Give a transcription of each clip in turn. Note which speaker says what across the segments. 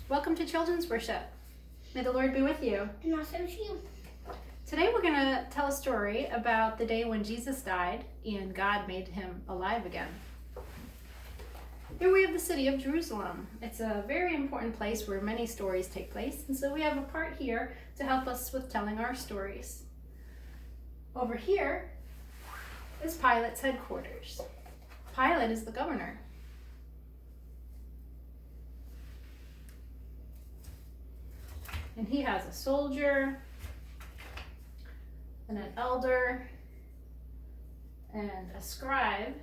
Speaker 1: Welcome to Children's Worship. May the Lord be with you.
Speaker 2: And also with you.
Speaker 1: Today we're going to tell a story about the day when Jesus died and God made him alive again. Here we have the city of Jerusalem. It's a very important place where many stories take place, and so we have a part here to help us with telling our stories. Over here is Pilate's headquarters. Pilate is the governor. And he has a soldier and an elder and a scribe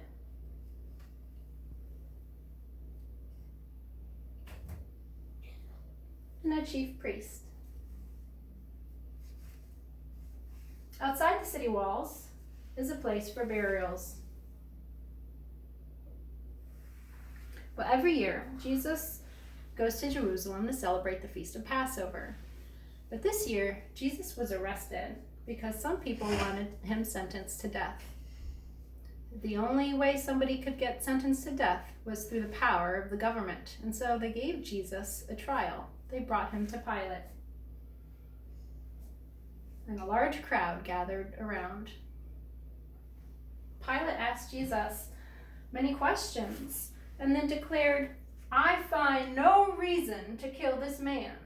Speaker 1: and a chief priest. Outside the city walls is a place for burials. Well, every year, Jesus goes to Jerusalem to celebrate the Feast of Passover. But this year, Jesus was arrested because some people wanted him sentenced to death. The only way somebody could get sentenced to death was through the power of the government, and so they gave Jesus a trial. They brought him to Pilate. And a large crowd gathered around. Pilate asked Jesus many questions and then declared, "I find no reason to kill this man."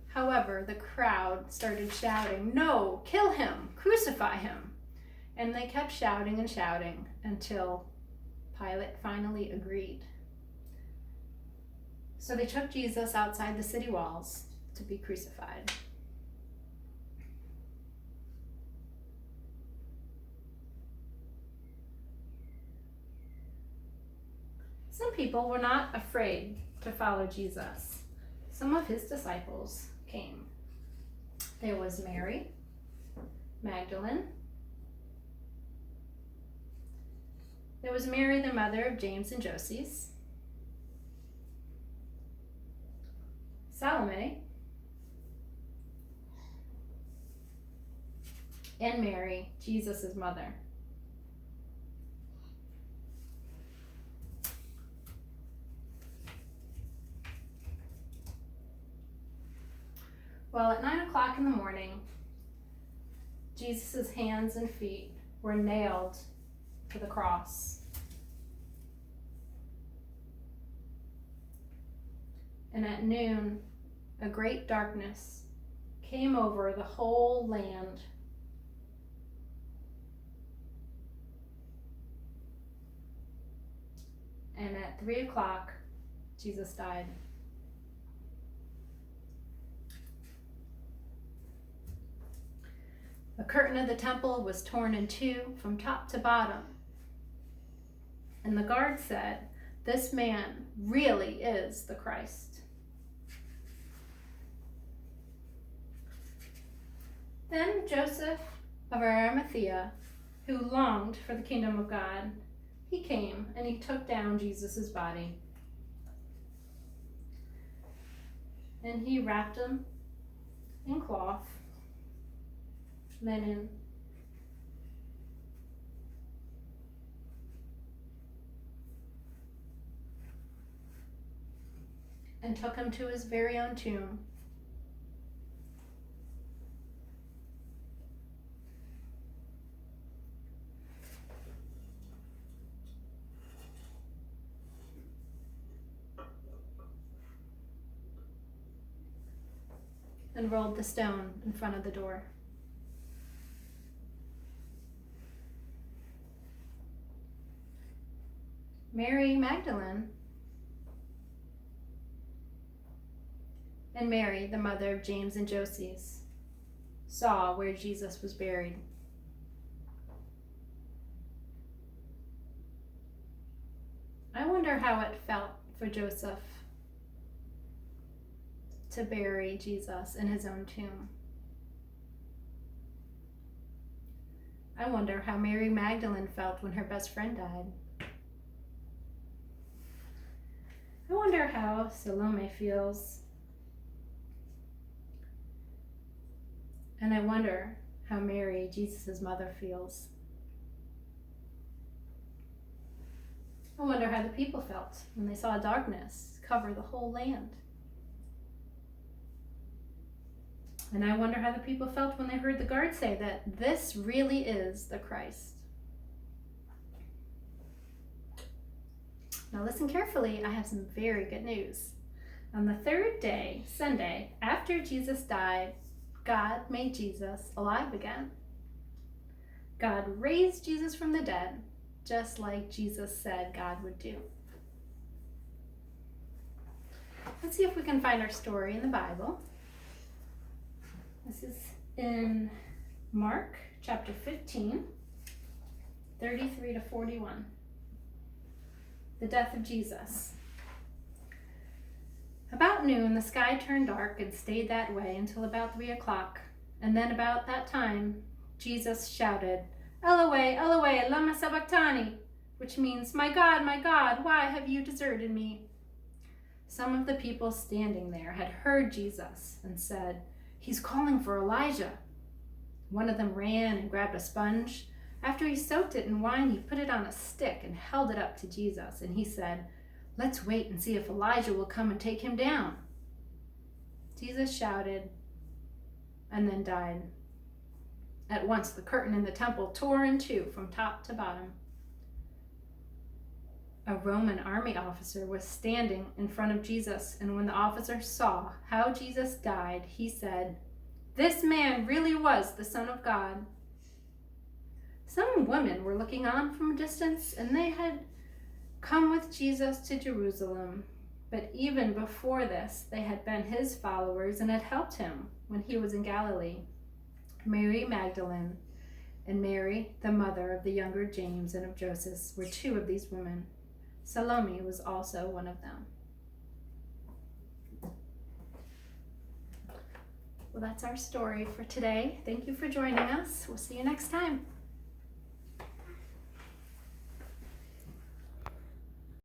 Speaker 1: However, the crowd started shouting, "No, kill him, crucify him." And they kept shouting and shouting until Pilate finally agreed. So they took Jesus outside the city walls to be crucified. Some people were not afraid to follow Jesus. Some of his disciples came. There was Mary Magdalene. There was Mary, the mother of James and Joses. Salome. And Mary, Jesus' mother. Well, at 9 o'clock in the morning, Jesus' hands and feet were nailed to the cross. And at noon, a great darkness came over the whole land. And at 3 o'clock, Jesus died. The curtain of the temple was torn in two from top to bottom. And the guard said, "This man really is the Christ." Then Joseph of Arimathea, who longed for the kingdom of God, he came and he took down Jesus' body. And he wrapped him in cloth, linen, and took him to his very own tomb. And rolled the stone in front of the door. Mary Magdalene and Mary, the mother of James and Joses, saw where Jesus was buried. I wonder how it felt for Joseph to bury Jesus in his own tomb. I wonder how Mary Magdalene felt when her best friend died. I wonder how Salome feels. And I wonder how Mary, Jesus' mother, feels. I wonder how the people felt when they saw darkness cover the whole land. And I wonder how the people felt when they heard the guard say that this really is the Christ. Now listen carefully, I have some very good news. On the third day, Sunday, after Jesus died, God made Jesus alive again. God raised Jesus from the dead, just like Jesus said God would do. Let's see if we can find our story in the Bible. This is in Mark chapter 15, 33 to 41. The death of Jesus. About noon, the sky turned dark and stayed that way until about 3 o'clock. And then about that time, Jesus shouted, Eloi, Eloi, lama sabachthani, which means, my God, why have you deserted me? Some of the people standing there had heard Jesus and said, He's calling for Elijah. One of them ran and grabbed a sponge. After he soaked it in wine, he put it on a stick and held it up to Jesus. And he said, Let's wait and see if Elijah will come and take him down. Jesus shouted and then died. At once the curtain in the temple tore in two from top to bottom. A Roman army officer was standing in front of Jesus, and when the officer saw how Jesus died, he said, This man really was the Son of God. Some women were looking on from a distance, and they had come with Jesus to Jerusalem. But even before this, they had been his followers and had helped him when he was in Galilee. Mary Magdalene and Mary, the mother of the younger James and of Joseph, were two of these women. Salome was also one of them. Well, that's our story for today. Thank you for joining us. We'll see you next time.